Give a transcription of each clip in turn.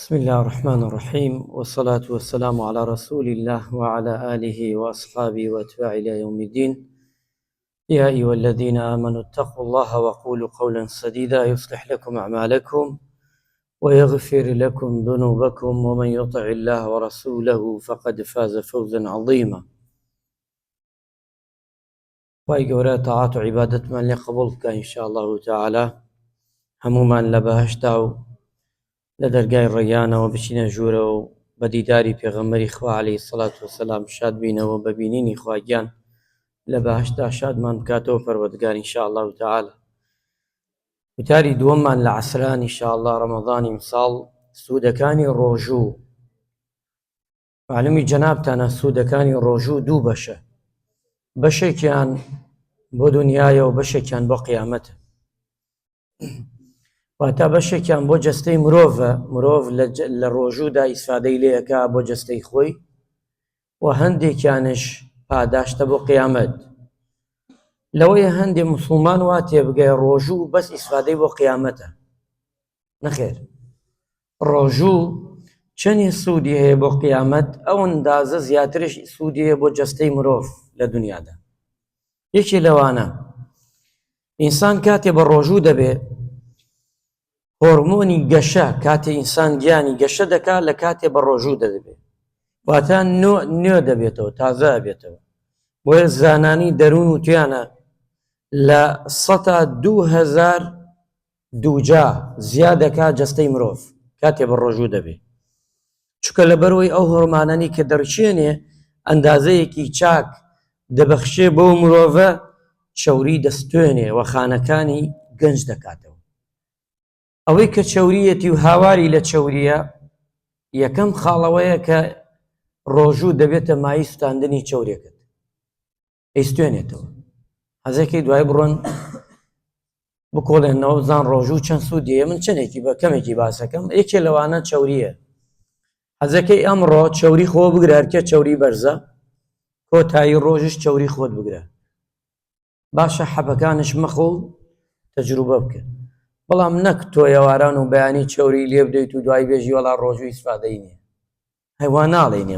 بسم الله الرحمن الرحيم والصلاة والسلام على رسول الله وعلى آله وأصحابه وأتباعه إلى يوم الدين. يا أيها الذين آمنوا اتقوا الله وقولوا قولا سديدا يصلح لكم أعمالكم ويغفر لكم ذنوبكم ومن يطع الله ورسوله فقد فاز فوزا عظيما. وإيقورا طاعات عبادة من لقبولك إن شاء الله تعالى هموما لبهشتاو لدرجاي الريانة وبشينا جورا بديداري بيغمري خوا عليه الصلاة والسلام شاد بينا وببينيني خواجان لبهشتا شاد من بكاتو فرودگار إن شاء الله تعالى. وتاري دوما لعسران إن شاء الله رمضان مصال سودكاني روجو معلومي جنابتنا سودكاني روجو دو بشي كان بو دنيايا وبشي كان بو قيامته. واتە بەشێکیان بۆ جەستەی مرۆڤ لە ڕۆژوودا ئیسفادەی لێەکە بۆ جەستەی خۆی و هەندێکیانش پاداشتە بۆ قیامەت. لەوەیە هەندێک موسڵمان وا تێبگەی ڕۆژوو بەس ئیسفادەی بۆ قیامەتە. نەخێر، ڕۆژوو چەندی سوودی هەیە بۆ قیامەت ئەو ئەندازە زیاترش سوودی هەیە بۆ جەستەی مرۆڤ لە دنیادا. یەکی لەوانە ئینسان کاتێ بە ڕۆژوو دەبێ هۆرمۆنی گەشە کاتێ ئینسان گیانی گەشە دەکات لە کاتێ بە ڕۆژوو دەبێت واتە نوێ دەبێتەوە، تازە ئەبێتەوە. بۆیە زانانی دەروون وتیانە لە 100,000 دووجا زیاد دەکات جەستەی مرۆڤ کاتێ بە ڕۆژوو دەبێت، چونکە لەبەرەوەی ئەو هۆرمانانی کە دەرچێنێ ئەندازەیەکی چاک دەبەخشێ بۆ مرۆڤە چەوری دەستوێنێ و خانەکانی گەنج دەکاتەوە. ئەوەی کە چەوریەتی و هاواری لە چەوریە یەکەم خاڵەوەیە کە ڕۆژوو دەبێتە مای سوتاندنی چەورێکت ئەیستوێنێتەوە. حەزەکەی دوای بڕۆن بکۆڵێنەوە بزان ڕۆژوو چەند سوودیە. من چەندێکی بە کەمێکی باسەکەم، یەکێ لەوانە چەوریە. حەزەکەی ئەمڕۆ چەوری خۆ بگرە، هەرکە چەوری بەرزە کۆتایی ڕۆژش چەوری خۆت بگرە، باشە حەبەکانش مەخۆ و تەجروبە بکە. بەڵام نەک تۆ ئێواران و بەیانی چەوری لێ بدەیت و دوای بێژی وەڵا ڕۆژوو ئیسفادەی نییە. هەیوان ناڵێن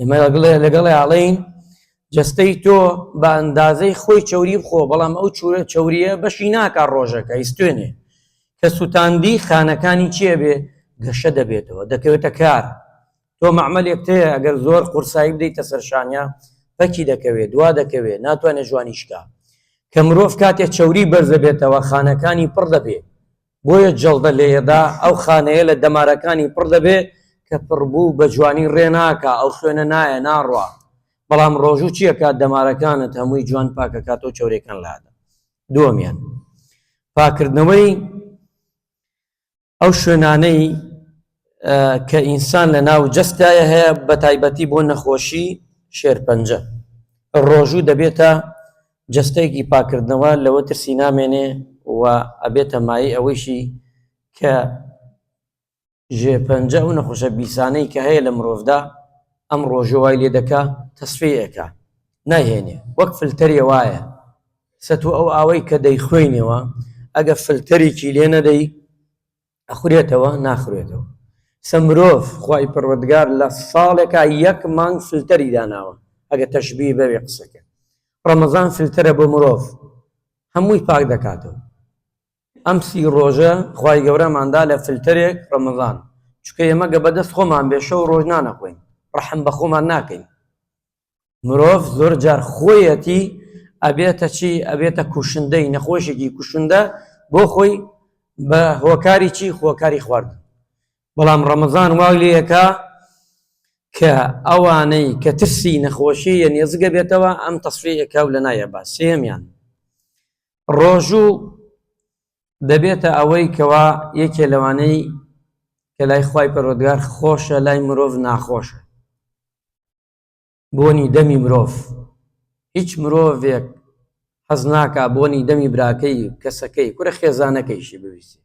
ئێمە لەگەڵی ئاڵێین جەستەی تۆ بە ئەندازەی خۆی چەوری بخۆ، بەڵام ئەو چەوریە بەشی ناکات ڕۆژەکە ئیستوێنێ. کە سوتاندی خانەکانی چیە بێ؟ گەشە دەبێتەوە، دەکەوێتە کار. تۆ مەعمەلێک تەیە ئەگەر زۆر قورسایی بدەیتە سەرشانیا پەکی دەکەوێت، دوا دەکەوێت، ناتوانێت جوانیشکا. کە مرۆڤ کاتێک چەوری بەرزە بێتەوە خانەکانی پڕ دەبێت، بۆیە جەڵدە لێدا ئەو خانەیە لە دەمارەکانی پڕ دەبێت کە پڕبوو بە جوانی ڕێناکە، ئەو خوێنە نایە ناڕوا. بەڵام ڕۆژوو چیەکە؟ دەمارەکانت هەمووی جوان پاکەکاتەوە چەورێکەکان لادا. دووەمیان پاکردنەوەی ئەو شوێنانەی کە ئینسان لە ناو جەستایە هەیە، بە تایبەتی بۆ نەخۆشی شێرپەنجە. ڕۆژوو دەبێتە جەستەیەکی پاکردنەوە، لەوە ترسی نامێنێ و ئەبێتە مای ئەوەیشی کە ژێرپەنجە و نەخۆشە بیسانەی کە هەیە لە مرۆڤدا ئەم ڕۆژە وای لێ دەکا تەسفیەکە نایهێنێ. وەک فلتەرێ وایە سەتو ئەو ئاوەی کە دەیخوێنێەوە ئەگە فلتەرێکی لێ نەدەی ئەخورێتەوە ناخورێتەوە. سە مرۆڤ خوای پەروەردگار لە ساڵێکە 1 مانگ فلتەری داناوە. ئەگە تەشبیه بەوێ قسەکە، ڕەمەزان فلتەرە بۆ مرۆڤ، هەمووی پاک دەکاتەوە. ئەم 30 ڕۆژە خوای گەورەماندا لە فلتەرێک ڕەمەزان، چونکە ئێمە گە بەدەست خۆمان بێ شەو ڕۆژ نانەخۆین، ڕەحم بە خۆمان ناکەین. مرۆڤ زۆر جار خۆیەتی ئەبێتە چی؟ ئەبێتە کوشندەی نەخۆشێکی کوشندە بۆ خۆی بە هۆکاری چی؟ هۆکاری خواردن. بەڵام ڕەمەزان وای لێیەکە کە ئەوانەی کە ترسی نەخۆشیە نێزگە بێتەوە ئەم تەسفیەکە و لە نایە باس. سێمیان ڕۆژوو دەبێتە ئەوەی کەوا یەکێ لەوانەی کە لای خوای پەروەردگار خۆشە، لای مرۆڤ ناخۆشە. بۆنی دەمی مرۆڤ، هیچ مرۆڤێک حەز ناکا بۆنی دەمی براکەی کەسەکەی کورە خێزانەکەیشی بویستێ.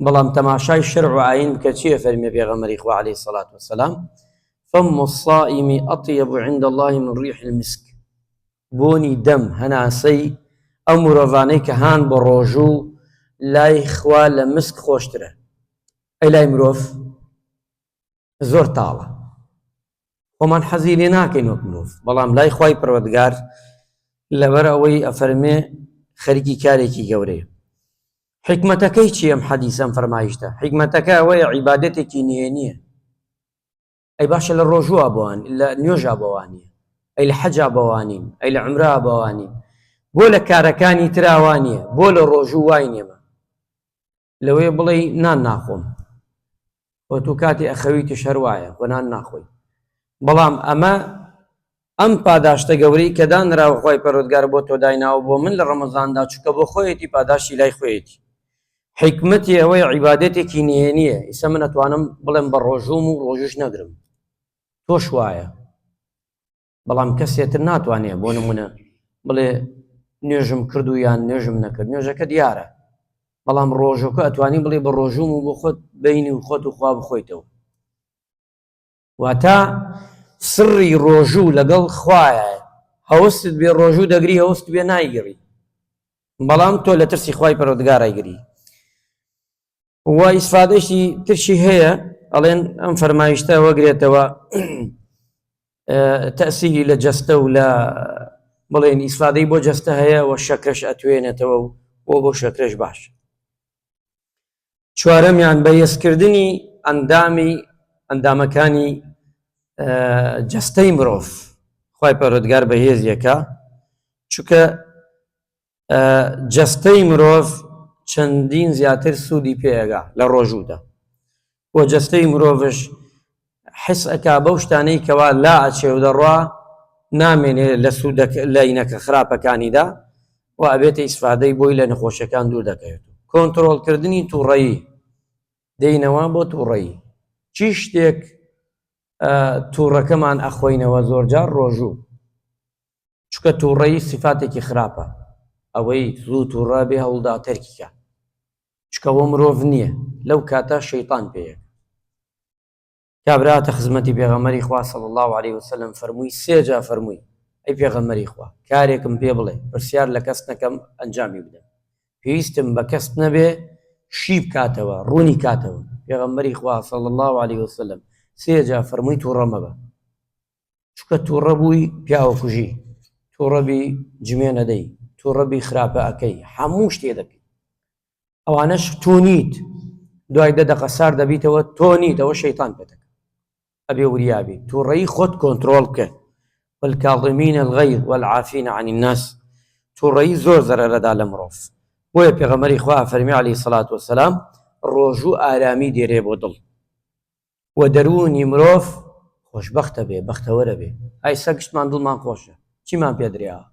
بەڵام تەماشای شەرع و ئاین بکە چییە؟ فەرمێ پێغەمبەری خوا عەلەیهی سەڵات وەسەلام فەم الصائم ئەطیب عند الله من ریح المسک. بۆنی دەم هەناسەی ئەو مرۆڤانەی کە هان بە ڕۆژوو لای خوا لە مسک خۆشترە. ئەی لای مرۆڤ زۆر تاڵە، خۆمان حەزی لێ ناکەین وەک مرۆڤ، بەڵام لای خوای پەروەردگار لەبەر ئەوەی ئەفەرمێ خەریکی کارێکی گەورەیە. حکمەتەکەی چی ئەم حەدیسە ئەم فەرمایشتە؟ حکمەتەکە ئەوەیە عیبادەتێکی نهێنیە. ئەی باشە لە ڕۆژووە بۆوان، لە نوێژا بەوانیە، ئەی لە حەجا بەوانین، ئەی لە عومرا بەوانین، بۆ لە کارەکانی تراوانیە، بۆ لە ڕۆژوو وای نێمە لەوەیە بڵێ نان ناخۆم، بۆ تو کاتی ئەخەویتیش هەروایە بۆ نان ناخۆی. بەڵام ئەمە ئەم پاداشتە گەورەی کە دانراوە خوای پەروەردگار بۆ تۆ دایناوە بۆ من لە ڕەمەزاندا، چونکە بۆ خۆیەتی پاداشی لای خۆیەتی. حکمەتی ئەوەی عیبادەتێکی نهێنیە. ئیسا من ئەتوانم بڵێم بە ڕۆژوم و ڕۆژوش نەگرم، تۆش وایە، بەڵام کەسێتر ناتوانێت بۆ نمونە بڵێ نوێژم کرد و یان نوێژم نەکرد، نوێژەکە دیارە، بەڵام ڕۆژەکە ئەتوانی بڵێ بە ڕۆژوم و بۆ خۆت بینی و خۆت و خوا بخۆیتەوە. واتە سڕی ڕۆژوو لەگەڵ خوایە، هەوەستت بێ ڕۆژوو دەگری، هەوەست بێ نایگەڕی، بەڵام تۆ لە ترسی خوای پەروەردگار ئەیگری. و ئیسفادەیەکی ترشی هەیە، ئەڵێن ئەم فەرمایشتە وەگرێتەوە تەئسیری لە جەستە و لە بڵێن ئیسفادەی بۆ جەستە هەیە و شەکرەش ئەتوێنێتەوە و بۆ شەکرەش باش. چوارەمیان بەهێزکردنی ئەندامەکانی جەستەی مرۆڤ. خوای پەروەردگار بەهێزیەکە، چونکە جەستەی مرۆڤ چەندین زیاتر سوودی پێیەگا لە ڕۆژوودا، و جەستەی مرۆڤش حس ئەکا بەو شتانەی کەوا لا ئەچێ و دەڕوا نامێنێ لە لە ئینەکە خراپەکانیدا، و ئەبێتە ئیسفادەی بۆی لە نەخۆشیەکان دوور دەکەوێت. کۆنتڕۆڵکردنی تووڕەیی، دێینەوە بۆ تووڕەیی، چی شتێک تووڕەکەمان ئەخۆینەوە زۆرجار ڕۆژوو، چونکە تووڕەیی سیفاتێکی خراپە، ئەوەی زوو تووڕە بێ هەوڵدا تەرکیکە، چکە بۆ مرۆڤ نییە، لەو کاتە شەیطان پێیە. کابراتە خزمەتی پێغەمبەری خوا صلی الله علیه وسلم فەرمووی، سێجا فەرمووی ئەی پێغەمبەری خوا کارێکم پێ بڵێ، پرسیار لە کەس نەکەم ئەنجامی بدەم، پێویستم بە کەس نەبێ شی بکاتەوە، ڕوونی کاتەوە. پێغەمبەری خوا صلی الله علیه وسلم سێجا فەرمووی تووڕە مەبە، چونکە تووڕە بووی پیاوە کوژی، تووڕەبی جمێ نەدەی، تووڕەبی خراپە ئەەکەی، هەموو شتێ دەکەی، ئەوانەش تۆ نیت، دوای 10 دقە سار دەبیتەوە تۆ نیت، ئەوە شەیطان پێدەکە. ئەبێ وریابی تووڕەیی خۆت کۆنتڕۆڵ بکە. والکاظمین الغیظ والعافین عن الناس، تووڕەیی زۆر زەرەرەدا لە مرۆڤ. بۆیە پێغەمبەری خوا فەرمی عەلەیهی سەڵات وەسەلام ڕۆژوو ئارامی دێرێ بۆ دڵ و دەروونی مرۆڤ خۆشبەختە بێ، بەختەوەرە بێ. ئای سەگشتمان دڵمان خۆشە، چیمان پێدرێوە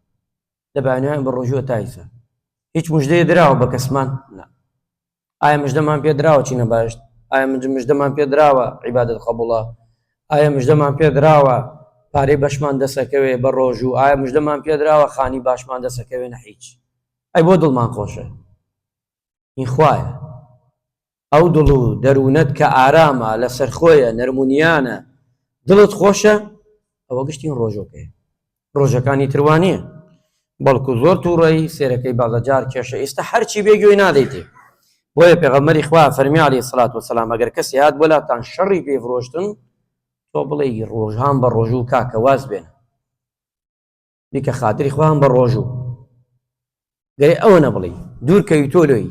لە بەیانیان بە ڕۆژووە تایسە، هیچ موژدەیە دراوە بە کەسمان؟ نا. ئایا مژدەمان پێدراوە چینە باشت؟ ئایا مژدەمان پێدراوە عیبادەت قەبوڵە؟ ئایا مژدەمان پێدراوە پارەی بەشمان دەسەکەوێ بە ڕۆژوو؟ ئایا مژدەمان پێدراوە خانی باشمان دەسەکەوێ؟ نە هیچ. ئەی بۆ دڵمان خۆشە، این خوایە. ئەو دڵ و دەروونەت کە ئارامە، لەسەر خۆیە، نەرمونیانە، دڵت خۆشە، ئەوە گشتین ڕۆژۆکەیە. ڕۆژەکانی تروانیە، بەڵکو زۆر تووڕەیی سێرەکەی بازەجار کێشە، ئێستا هەرچی بێگوێی نادەیتێ. بۆیە پێغەمبەری خوا فەرمی عەلەیهی سەڵات وەسەلام ئەگەر کەسی هات بۆلاتان شەڕی پێفرۆشتن، تۆ بڵێ ڕۆژهام بە ڕۆژوو کاکە واز بێنە، بیکە خاتری خۆیان بە ڕۆژوو، گەرێ ئەوە نەبڵێ دوورکەوی تۆ لۆی.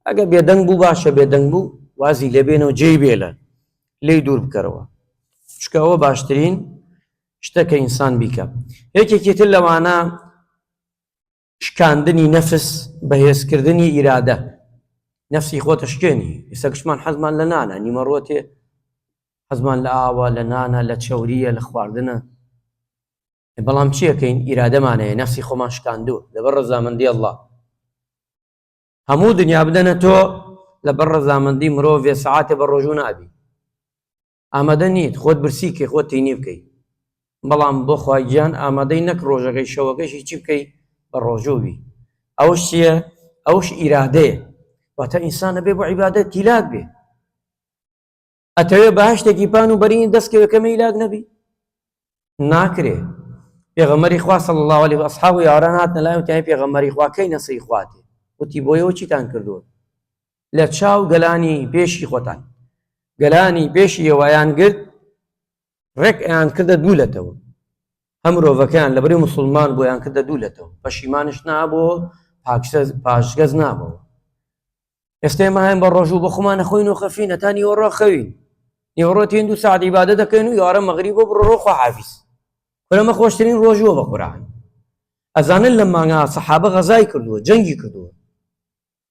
ئەگە بێدەنگ بوو باشە، بێدەنگ بوو وازی لێبێنەوە جێی بێلە لێی دوور بکەرەوە، چکە ئەوە باشترین شتەکە ئینسان بیکە. یەکێکی تر لەوانە شکاندنی نەفس، بەهێزکردنی ئیرادە. نەفسی خۆتە شکێنی. ئێستا گشتمان حەزمان لە نانە، نیمەڕۆتێ حەزمان لە ئاوە، لە نانە، لە چەوریە، لە خواردنە، بەڵام چیەکەین؟ ئیرادەمانەیە، نەفسی خۆمان شکاندووە لەبەر ڕەزامەندی ئەڵڵا. هەموو دنیا بدەنە تۆ لەبەر ڕەزامەندی مرۆڤ سەعاتێ بە ڕۆژوو نابی، ئامادە نیت خۆت برسیکەی، خۆت تینی بکەی، بەڵام بۆ خوای گیان ئامادەی نەک ڕۆژەکەی شەوەکەشی چی بکەی؟ بە ڕۆژوو بی. ئەوش چییە؟ ئەوش ئیرادەیە. واتە ئینسانە بێ بۆ عیبادەت تیلاک بێ. ئەتەوێ بەهەشتێکی پان و بەرینی دەستکەوێکەمە ئیلاک نەبی؟ ناکرێ. پێغەمبەری خوا صلی الله علیه و ئەصحاب و یاران هاتنە لای وتیان پێغەمبەری خوا کەی نەسەی خواتێ؟ وتی بۆیەوە چیتان کردووە؟ لە چاو گەلانی پێشی خۆتان گەلانی پێشی ئێوەیان گرت ڕێک ئەیان کردە دوولەتەوە هەم مرۆڤەکەیان لەبەری موسڵمان بۆیان کردە دوولەتەوە پەشیمانش نابووە پاشگەز نابەوە ئێستا ئێمە هەین بە ڕۆژوو بە خۆمان نەخۆین و خەفین هەتا نیوەڕۆ خەوین نیوەڕۆ تێن 2 ساعت عیبادەت دەکەین و یوارە مەغریبە بڕۆ خواحافیز لەمە خۆشترین ڕۆژووە بە قورئان ئەزانن لە مانگا سەحابە غەزای کردووە جەنگی کردووە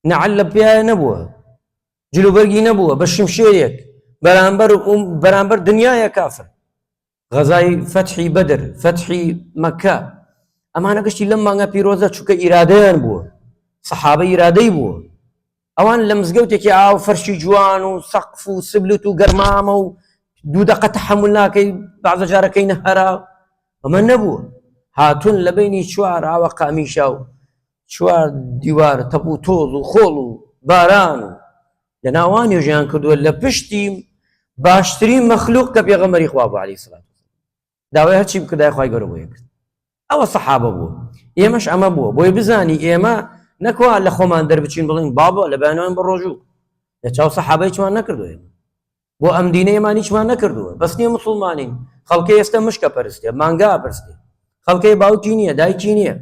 نەعەل لە پیایە نەبووە جلوبەرگی نەبووە بە شمشێرێک بەرامبەر دنیایە کافر غەزای فەتحی بەدر فەتحی مەکە ئەمانە گشتی لەم مانگا پیرۆزە چووکە ئیرادەیان بووە سەحابە ئیرادەی بووە ئەوان لە مزگەوتێکی ئاو فەرشی جوان و سەقف و سبلت و گەرمامە و 2 دقە تەحەموڵ ناکەی بەعزە جارەکەی نەهەرا ئەمە نەبووە هاتون لە بینی 4 ئاوە قامیشا و 4 دیوار تەپ و تۆڵ و خۆڵ و باران و لە ناوانی ژیان کردووە لە پشتی باشترین مەخلوق کە پێغەمبەری خوا بوو عەلەیهی سڵات داوای هەرچی بکردای خوای گەورە بۆیە کرد ئەوە سەحابە بووە ئێمەش ئەمە بووە بۆی بزانی ئێمە نەکوا لە خۆمان دەربچین بڵین بابە لە بەیانەوەین بە ڕۆژوو لە چاو سەحابە هیچمان نەکردووە بۆ ئەم دینەیەمان هیچمان نەکردووە بەس نییە موسڵمانین خەڵکی ئێستا مشکە پەرستێ مانگا پەرستێ خەڵکەی باوکی نییە دایکی نییە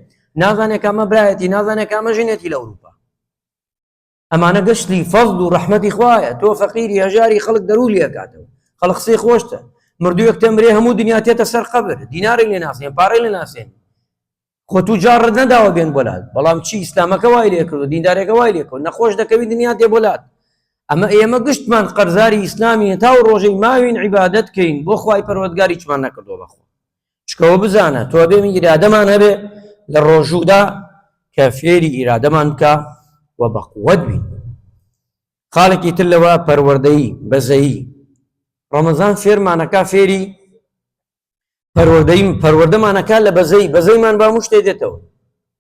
نازانێت کامە برایەتی نازانێت کامە ژنێتی لە ئەوروپا ئەمانە گەشتی فەضل و ڕەحمەتی خوایە تۆ فەقیری هەژاری خەڵک دەرو لێکاتەوە خەڵک قسەی خۆشتە مردوویەک تەمرێ هەموو دنیا تێتە سەر قەبر دینارێک لێ ناسێن پارەی لێ ناسێن خۆ تو جارڕت نەداوە بێن بۆلات بەڵام چی ئیسلامەکە وای لێ کرد و دیندارێکە وای لێ کرد نەخۆش دەکەوی دنیا تێ بۆلات ئەمە ئێمە گشتمان قەرزاری ئیسلامی تا و ڕۆژەی ماوین عیبادەت کەین بۆ خوای پەروەردگار هیچمان نەکردووە بەخۆ چکەوە بزانە تۆ بێ ئیرادەمان هەبێ لە ڕۆژوودا کە فێری ئیرادەمان بکە و بە قووەت بین خاڵێکی تر لەوە پەروەردەیی بەزەیی ڕەمەزان فێرمانەکە فێری پەروەردەمانەکە لە بەزەیمان بە هەموو شتێ دێتەوە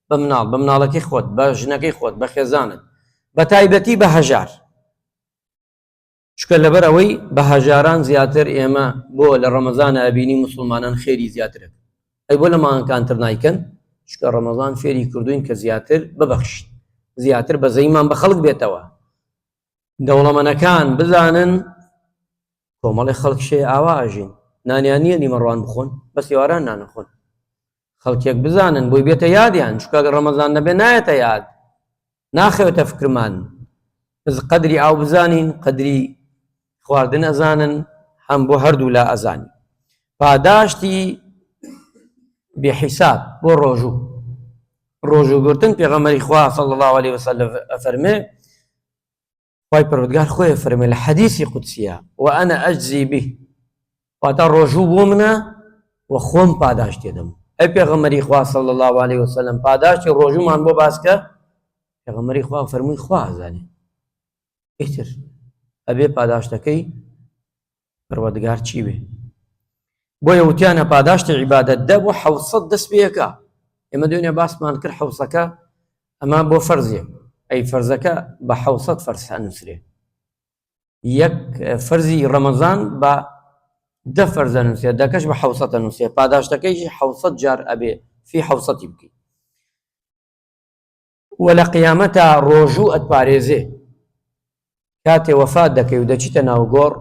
بە مناڵەکەی خۆت بە ژنەکەی خۆت بە خێزانت بە تایبەتی بە هەژار چکە لەبەر ئەوەی بە هەژاران زیاتر ئێمە بۆ لە ڕەمەزانە ئەبینی موسڵمانان خێری زیاترە ئەی بۆ لە مانگەکانتر نایکەن چکە ڕەمەزان فێری کردوین کە زیاتر ببەخشین زیاتر بەزەیمان بە خەڵک بێتەوە دەوڵەمەنەکان بزانن کۆمەڵی خەڵک شێ ئاوا ئاژین نانیان نییە نیمەڕوان بخۆن بەس ێواران نانەخۆن خەڵکێک بزانن بۆی بێتە یادیان چکە ڕەمەزان نەبێ نایەتە یاد ناخەوێتە فکرمان قەدری ئاو بزانین قەدری خواردن ئەزانن هەم بۆ هەردوو لا ئەزانی پاداشتی بێحیساب بۆ ڕۆژوگرتن پێغەمبەری خوا صلی الله علیه وسلم ئەفەرمێ خوای پەروەردگار خۆی فەرمێ لە حەدیثی قودسیە وأنا ئەجزی به واتە ڕۆژوو بۆ منە و خۆم پاداش تێدەم ئەی پێغەمبەری خوا صلی الله علیه وسلم پاداشتی ڕۆژوومان بۆ باسکە پێغەمبەری خوا فەرمووی خوا ئەزانێ ئیتر ئەبێ پاداشتەکەی پەروەردگار چی بێ بۆیە وتیانە پاداشتی عیبادەت دە بۆ 700 دەست پێیەکە ئێمە دوێنێ باسمان کرد حەوسەکە ئەمە بۆ فەرزێ ئەی فەرزەکە بە 700 فەرز هەنووسرێ یەک فەرزی ڕەمەزان بە 10 فەرز هەنووسێ دەکەش بە 700 هەنووسێ پاداشتەکەیشی 700 جار ئەبێ فی 700 بکەی و لە قیامەتە ڕۆژوو ئەتپارێزێ کاتێ وەفات دەکەی و دەچیتە ناو گۆڕ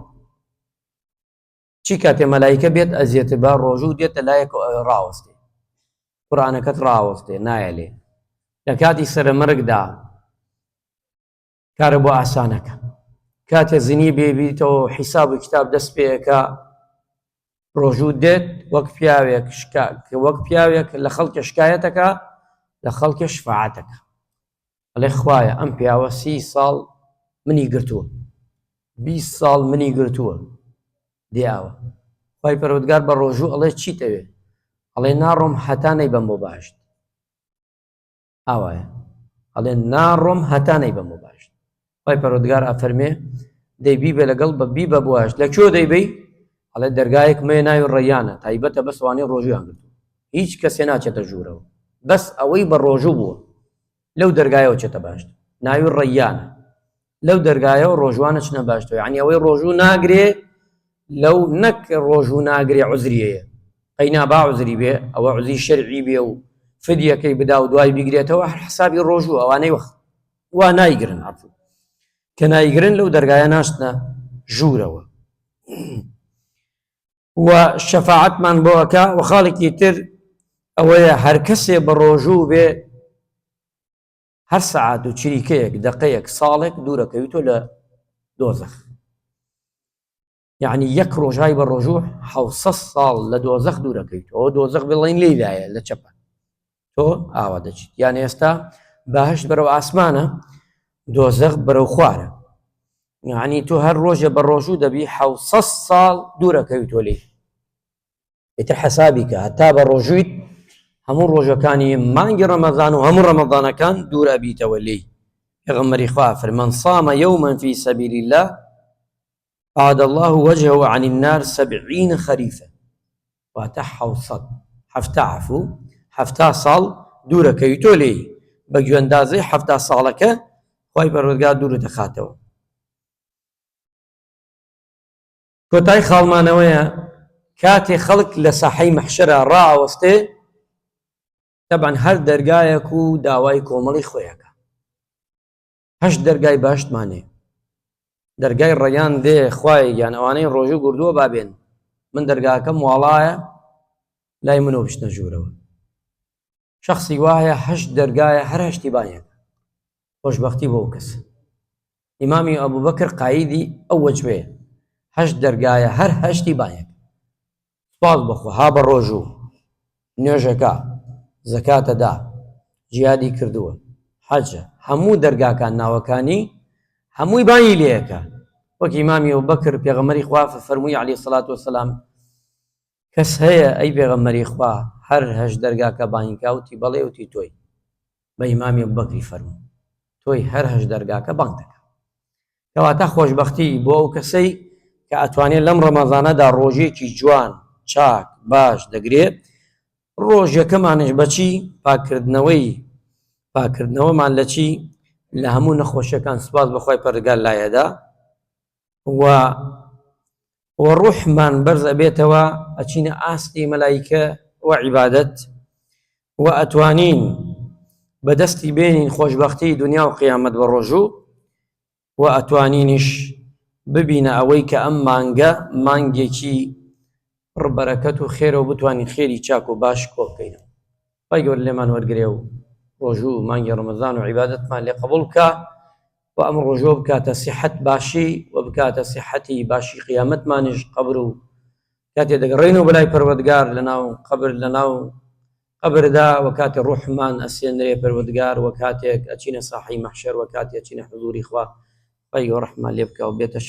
چی کاتێ مەلایکە بێت ئەزیێتە با ڕۆژوو دێتە لایەک ڕاوەستێ قورئانەکەت ڕاوەستێ نایەلێ لە کاتی سەرمەرگدا کارە بۆ ئاسانەکە کاتێ زنی بێبیتەوە حیساب و کتاب دەست پێەکە ڕۆژوو دێت وەک پیاوێک لە خەڵکە شکایەتەکە لە خەڵکە شفاعەتەکە ئەڵێ خوایە ئەم پیاوە 30 ساڵ منی گرتووە 20 ساڵ منی گرتووە دیاوە خوای پەروەردگار بە ڕۆژوو ئەڵێ چیتەوێ ئەڵێ ناڕۆم هەتا نەیبەم بۆ باشت ئاوایە ئەڵێ ناڕۆم هەتا نەیبەم بۆ باشت خوای پەروەردگار ئەفەرمێ دەی بیبێ لەگەڵ بە بواشت لەکوێ دەیبەی ئەڵێ دەرگایەک مێ ناوی ڕەیانە تایبەتە بەس وانەی ڕۆژویان گرتووە هیچ کەسێ ناچێتە ژوورەوە بەس ئەوەی بە ڕۆژوو بووە لەو دەرگایەوە چێتە باشت ناوی ڕەیانە لەو دەرگایەوە ڕۆژوانە چنە باشتەوە یعنی ئەوەی ڕۆژوو ناگرێ لەو نەک ڕۆژوو ناگرێ عوزریەیە قەینا با عوزری بێ ئەوە عوزری شەرعی بێ و فدیەکەی بدا و دوای بیگرێتەوە حسابی ڕۆژوو ئەوانەی وەخت وا نایگرن عەفو کە نایگرن لەو دەرگایە ناشتنە ژوورەوە وشەفاعەتمان بۆەکە و خاڵێکی تر ئەوەیە هەر کەسێ بە ڕۆژوو بێ هەر سەعات و چریکەیەک دەقەیەک ساڵێک دوورەکەویتۆ لە دۆزەخ. یعنی یەک ڕۆژای بە ڕۆژوو 700 ساڵ لە دۆزەخ دوورەکەویتەوە. ئەوە دۆزەخ بڵین لێدایە لە چەپە تۆ ئاوا دەچیت. یان ئێستا بەهەشت بەرەو ئاسمانە، دۆزەخ بەرەو خوارە. یعنی تۆ هەر ڕۆژە بە ڕۆژوو دەبی 700 ساڵ دوورەکەویتۆ لێ. ئیتر حەسابی کە هەتا بە ڕۆژوویت هەموو ڕۆژەکانی مانگی ڕەمەزان و هەموو ڕەمەزانەکان دوور ئەبیتەوە لێی. پێغەمبەری خوا فەرمێ من صام يوما في سبيل الله أعاد الله وجهه عن النار 70 خريفا. واتە 700 ساڵ دوورەکەویتۆ لێی بە گوێندازەی 7 ساڵەکە خوای پەروەردگار دوورت دەخاتەوە. کۆتای خاڵمانەوەیە کاتێ خەڵک لە ساحەی مەحشەرە ڕائەوەستێ، تەبعەن هەر دەرگایەک و داوای کۆمەڵی خۆیەکە. 8 دەرگای باشتمانێ، دەرگای ڕەیان دێ خوای یان ئەوانەی ڕۆژوو گردووە بابێن من دەرگاکەم واڵایە لای منەوە بچنە ژوورەوە. شخصی وایە 8 دەرگایە هەر هەشتی بانیەکە. خۆشبەختی بۆ کەس. ئیمامی ئەبوبەکر قایدی ئەو وەجبەیە 8 دەرگایە هەر هەشتی بانیەکە. سوپاس بەخوا ها بە ڕۆژوو نوێژەکە زەکاتەدا جیهادی کردووە حەجە هەموو دەرگاکان ناوەکانی هەمووی بانی لێیەکە. وەک ئیمامی ئەبوبەکر پێغەمبەری خوا فەرمووی عەلەیهی سەڵات وەسەلام کەس هەیە ئەی پێغەمبەری خوا هەر 8 دەرگاکە بانگیکا وتی بەڵێ وتی تۆی. بە ئیمامی ئەبوبەکری فەرموو تۆی هەر 8 دەرگاکە بانگ دەکا. کەواتە خۆشبەختی بۆ ئەو کەسەی کە ئەتوانێت لەم ڕەمەزانەدا ڕۆژێکی جوان چاک باش دەگرێت. ڕۆژەکەمانش بەچی پاکردنەوەمان لە چی لە هەموو نەخۆشیەکان سوپاس بەخوای پەروەردگار لایەدا و ڕوحمان بەرز ئەبێتەوە ئەچینە ئاستی مەلایکە و عیبادەت و ئەتوانین بەدەستی بێنین خۆشبەختی دنیا و قیامەت بە ڕۆژوو و ئەتوانینیش ببینە ئەوەی کە ئەم مانگە مانگێکی ڕبەرەکەت و خێرە و بتوانین خێری چاک و باش کۆ بکەینەوە. خی گەورە لێمان وەرگرێ و ڕۆژوو مانگی ڕەمەزان و عیبادەتمان لێ قبوڵ بکە و ئەم ڕۆژۆ بکاتە سیحەت باشی و بکاتە سیحەتی باشی قیامەتمانیش قەبر و کاتێ دەگەڕێنەوە بەلای پەروەردگار لەناو قەبردا و کاتێ ڕوحمان ئەسێنرێ پەروەردگار و کاتێک ئەچینە ساحەی مەحشەر و کاتێ ئەچینە حوزوری خوا. خی گەورە ڕەحمان لێ بکە و بێتە